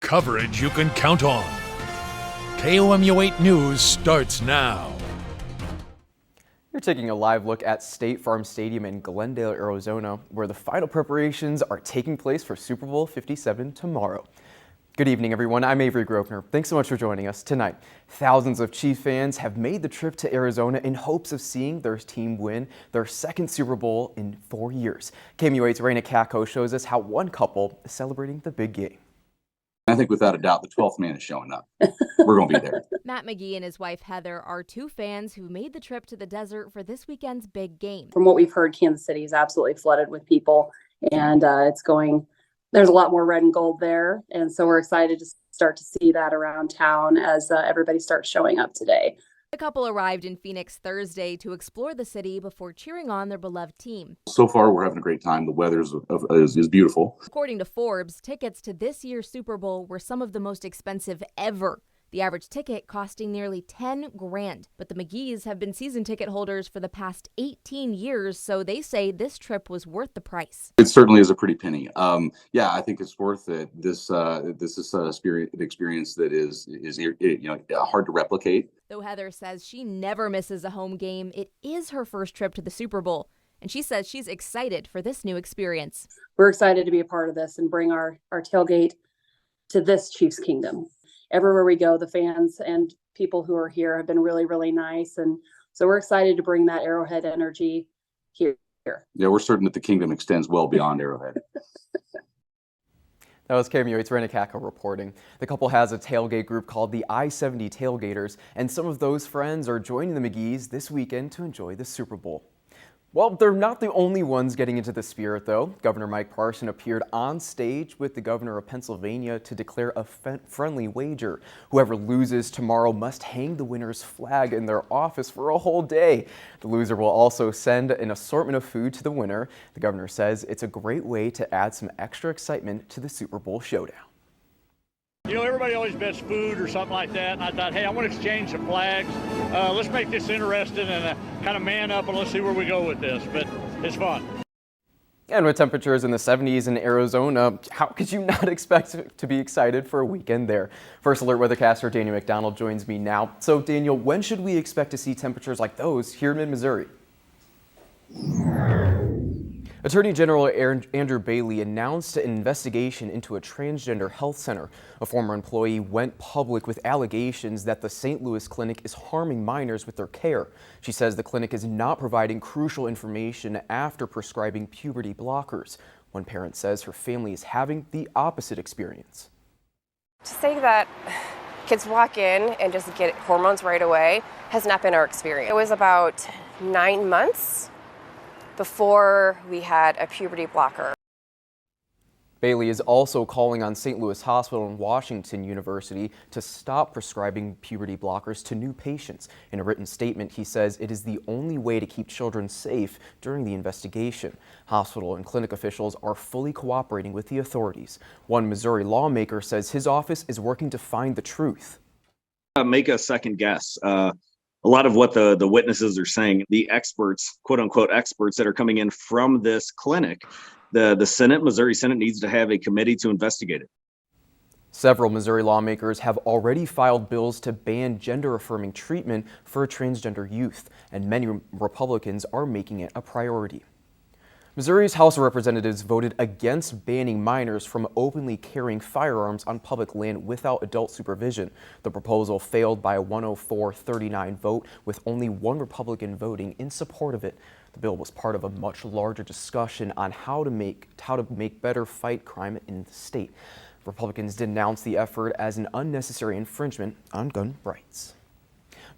coverage you can count on. KOMU 8 News starts now. You're taking a live look at State Farm Stadium in Glendale, Arizona, where the final preparations are taking place for Super Bowl 57 tomorrow. Good evening, everyone. I'm Avery Grosvenor. Thanks so much for joining us tonight. Thousands of Chief fans have made the trip to Arizona in hopes of seeing their team win their second Super Bowl in 4 years. KOMU 8's Raina Kako shows us how one couple is celebrating the big game. I think without a doubt, the 12th man is showing up. We're going to be there. Matt McGee and his wife Heather are two fans who made the trip to the desert for this weekend's big game. From what we've heard, Kansas City is absolutely flooded with people, and there's a lot more red and gold there. And so we're excited to start to see that around town as everybody starts showing up today. The couple arrived in Phoenix Thursday to explore the city before cheering on their beloved team. So far, we're having a great time. The weather is beautiful. According to Forbes, tickets to this year's Super Bowl were some of the most expensive ever. The average ticket costing nearly $10,000. But the McGees have been season ticket holders for the past 18 years, so they say this trip was worth the price. It certainly is a pretty penny. Yeah, I think it's worth it. This is an experience that is hard to replicate. Though Heather says she never misses a home game, it is her first trip to the Super Bowl. And she says she's excited for this new experience. We're excited to be a part of this and bring our tailgate to this Chiefs kingdom. Everywhere we go, the fans and people who are here have been really, really nice. And so we're excited to bring that Arrowhead energy here. Yeah, we're certain that the kingdom extends well beyond Arrowhead. That was KOMU 8's Raina Kako reporting. The couple has a tailgate group called the I-70 Tailgaters, and some of those friends are joining the McGees this weekend to enjoy the Super Bowl. Well, they're not the only ones getting into the spirit, though. Governor Mike Parson appeared on stage with the governor of Pennsylvania to declare a friendly wager. Whoever loses tomorrow must hang the winner's flag in their office for a whole day. The loser will also send an assortment of food to the winner. The governor says it's a great way to add some extra excitement to the Super Bowl showdown. You know, everybody always bets food or something like that, and I thought, hey, I want to exchange some flags. Let's make this interesting and kind of man up, and let's see where we go with this. But it's fun. And with temperatures in the 70s in Arizona, how could you not expect to be excited for a weekend there? First Alert weathercaster Daniel McDonald joins me now. So, Daniel, when should we expect to see temperatures like those here in mid-Missouri? Attorney General Andrew Bailey announced an investigation into a transgender health center. A former employee went public with allegations that the St. Louis clinic is harming minors with their care. She says the clinic is not providing crucial information after prescribing puberty blockers. One parent says her family is having the opposite experience. To say that kids walk in and just get hormones right away has not been our experience. It was about 9 months before we had a puberty blocker. Bailey is also calling on St. Louis Hospital and Washington University to stop prescribing puberty blockers to new patients. In a written statement, he says it is the only way to keep children safe during the investigation. Hospital and clinic officials are fully cooperating with the authorities. One Missouri lawmaker says his office is working to find the truth. Make a second guess. A lot of what the witnesses are saying, the experts, quote unquote experts that are coming in from this clinic, the Senate, Missouri Senate needs to have a committee to investigate it. Several Missouri lawmakers have already filed bills to ban gender-affirming treatment for transgender youth, and many Republicans are making it a priority. Missouri's House of Representatives voted against banning minors from openly carrying firearms on public land without adult supervision. The proposal failed by a 104-39 vote, with only one Republican voting in support of it. The bill was part of a much larger discussion on how to make better fight crime in the state. Republicans denounced the effort as an unnecessary infringement on gun rights.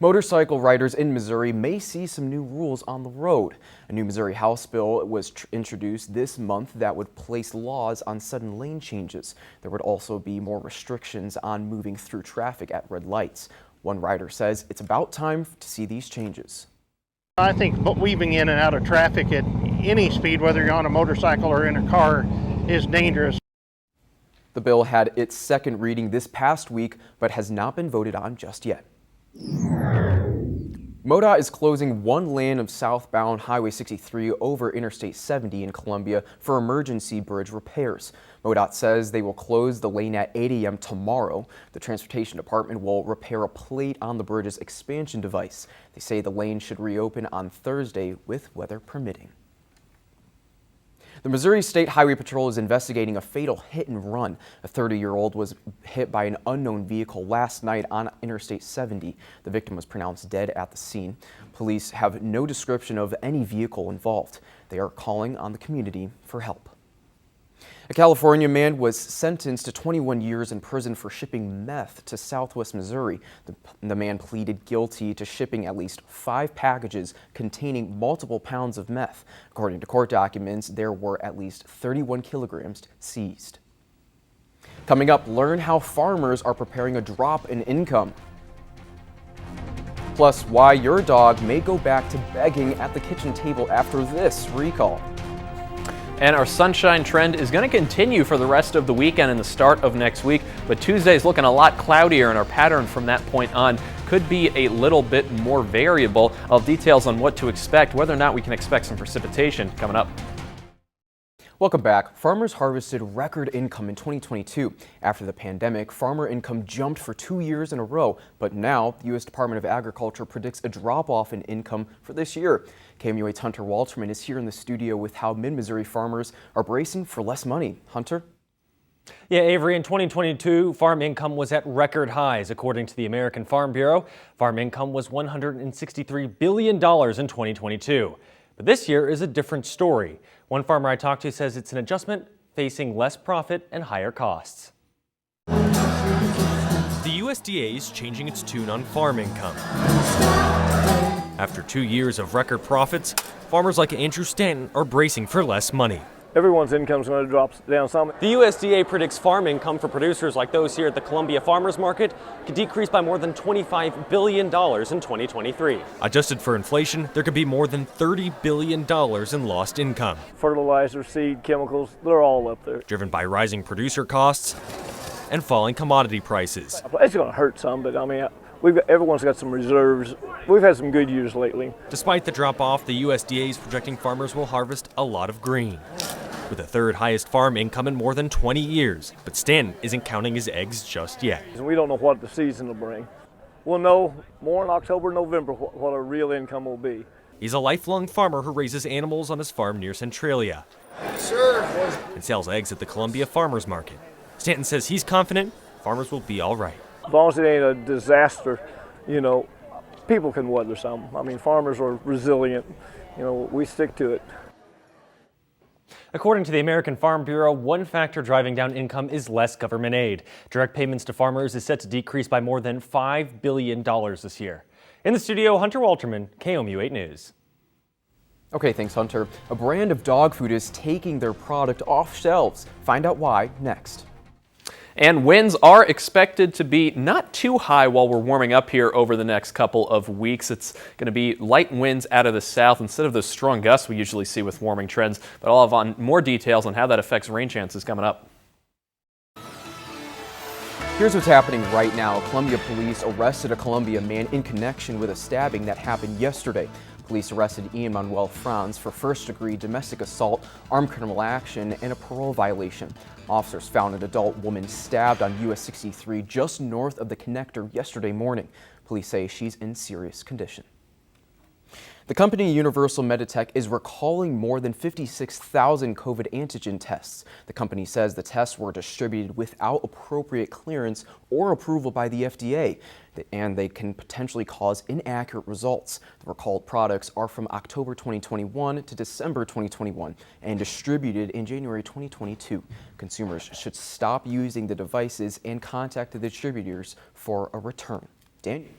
Motorcycle riders in Missouri may see some new rules on the road. A new Missouri House bill was introduced this month that would place laws on sudden lane changes. There would also be more restrictions on moving through traffic at red lights. One rider says it's about time to see these changes. I think weaving in and out of traffic at any speed, whether you're on a motorcycle or in a car, is dangerous. The bill had its second reading this past week, but has not been voted on just yet. MoDOT is closing one lane of southbound Highway 63 over Interstate 70 in Columbia for emergency bridge repairs. MoDOT says they will close the lane at 8 a.m. tomorrow. The Transportation Department will repair a plate on the bridge's expansion device. They say the lane should reopen on Thursday with weather permitting. The Missouri State Highway Patrol is investigating a fatal hit and run. A 30-year-old was hit by an unknown vehicle last night on Interstate 70. The victim was pronounced dead at the scene. Police have no description of any vehicle involved. They are calling on the community for help. A California man was sentenced to 21 years in prison for shipping meth to Southwest Missouri. The man pleaded guilty to shipping at least 5 packages containing multiple pounds of meth. According to court documents, there were at least 31 kilograms seized. Coming up, learn how farmers are preparing a drop in income. Plus, why your dog may go back to begging at the kitchen table after this recall. And our sunshine trend is going to continue for the rest of the weekend and the start of next week. But Tuesday's looking a lot cloudier, and our pattern from that point on could be a little bit more variable. I'll have details on what to expect, whether or not we can expect some precipitation coming up. Welcome back. Farmers harvested record income in 2022. After the pandemic, farmer income jumped for 2 years in a row, but now the U.S. Department of Agriculture predicts a drop-off in income for this year. KMUA's Hunter Walterman is here in the studio with how mid-Missouri farmers are bracing for less money. Hunter? Yeah, Avery, in 2022, farm income was at record highs. According to the American Farm Bureau, farm income was $163 billion in 2022. But this year is a different story. One farmer I talked to says it's an adjustment facing less profit and higher costs. The USDA is changing its tune on farm income. After 2 years of record profits, farmers like Andrew Stanton are bracing for less money. Everyone's income is going to drop down some. The USDA predicts farm income for producers like those here at the Columbia Farmers Market could decrease by more than $25 billion in 2023. Adjusted for inflation, there could be more than $30 billion in lost income. Fertilizer, seed, chemicals, they're all up there. Driven by rising producer costs and falling commodity prices. It's going to hurt some, but I mean, everyone's got some reserves. We've had some good years lately. Despite the drop-off, the USDA is projecting farmers will harvest a lot of grain, with the third highest farm income in more than 20 years. But Stanton isn't counting his eggs just yet. We don't know what the season will bring. We'll know more in October, November what our real income will be. He's a lifelong farmer who raises animals on his farm near Centralia. Sure. And sells eggs at the Columbia Farmers Market. Stanton says he's confident farmers will be all right. As long as it ain't a disaster, you know, people can weather some. I mean, farmers are resilient. You know, we stick to it. According to the American Farm Bureau, one factor driving down income is less government aid. Direct payments to farmers is set to decrease by more than $5 billion this year. In the studio, Hunter Walterman, KOMU 8 News. Okay, thanks, Hunter. A brand of dog food is taking their product off shelves. Find out why next. And winds are expected to be not too high while we're warming up here over the next couple of weeks. It's going to be light winds out of the south instead of the strong gusts we usually see with warming trends. But I'll have on more details on how that affects rain chances coming up. Here's what's happening right now. Columbia police arrested a Columbia man in connection with a stabbing that happened yesterday. Police arrested Ian Manuel Franz for first-degree domestic assault, armed criminal action, and a parole violation. Officers found an adult woman stabbed on US 63 just north of the connector yesterday morning. Police say she's in serious condition. The company Universal Meditech is recalling more than 56,000 COVID antigen tests. The company says the tests were distributed without appropriate clearance or approval by the FDA, and they can potentially cause inaccurate results. The recalled products are from October 2021 to December 2021 and distributed in January 2022. Consumers should stop using the devices and contact the distributors for a return. Daniel.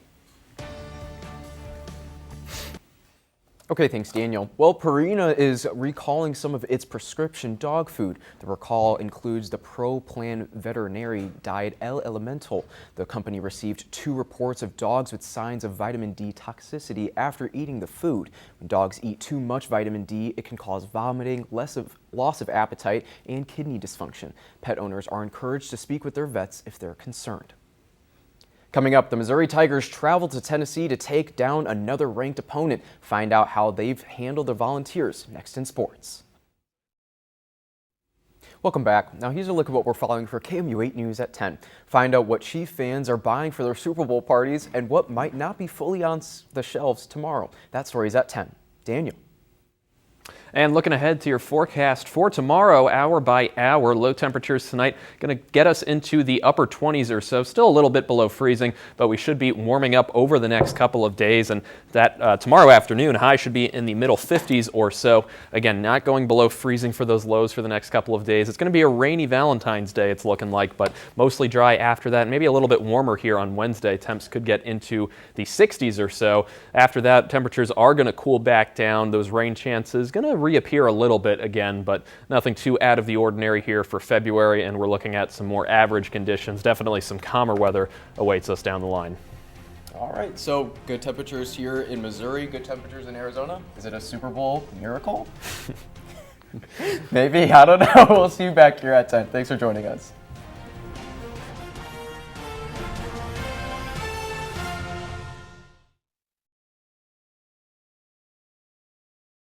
Okay, thanks, Daniel. Well, Purina is recalling some of its prescription dog food. The recall includes the Pro Plan Veterinary Diet L Elemental. The company received 2 reports of dogs with signs of vitamin D toxicity after eating the food. When dogs eat too much vitamin D, it can cause vomiting, loss of appetite, and kidney dysfunction. Pet owners are encouraged to speak with their vets if they're concerned. Coming up, the Missouri Tigers travel to Tennessee to take down another ranked opponent. Find out how they've handled the Volunteers next in sports. Welcome back. Now here's a look at what we're following for KMU8 News at 10. Find out what Chief fans are buying for their Super Bowl parties and what might not be fully on the shelves tomorrow. That story's at 10. Daniel. And looking ahead to your forecast for tomorrow, hour by hour, low temperatures tonight going to get us into the upper 20s or so, still a little bit below freezing, but we should be warming up over the next couple of days. And that tomorrow afternoon, high should be in the middle 50s or so. Again, not going below freezing for those lows for the next couple of days. It's going to be a rainy Valentine's Day, it's looking like, but mostly dry after that. Maybe a little bit warmer here on Wednesday. Temps could get into the 60s or so. After that, temperatures are going to cool back down. Those rain chances going to reappear a little bit again, but nothing too out of the ordinary here for February, and we're looking at some more average conditions. Definitely some calmer weather awaits us down the line. All right, so good temperatures here in Missouri, good temperatures in Arizona. Is it a Super Bowl miracle? Maybe, I don't know. We'll see you back here at 10. Thanks for joining us.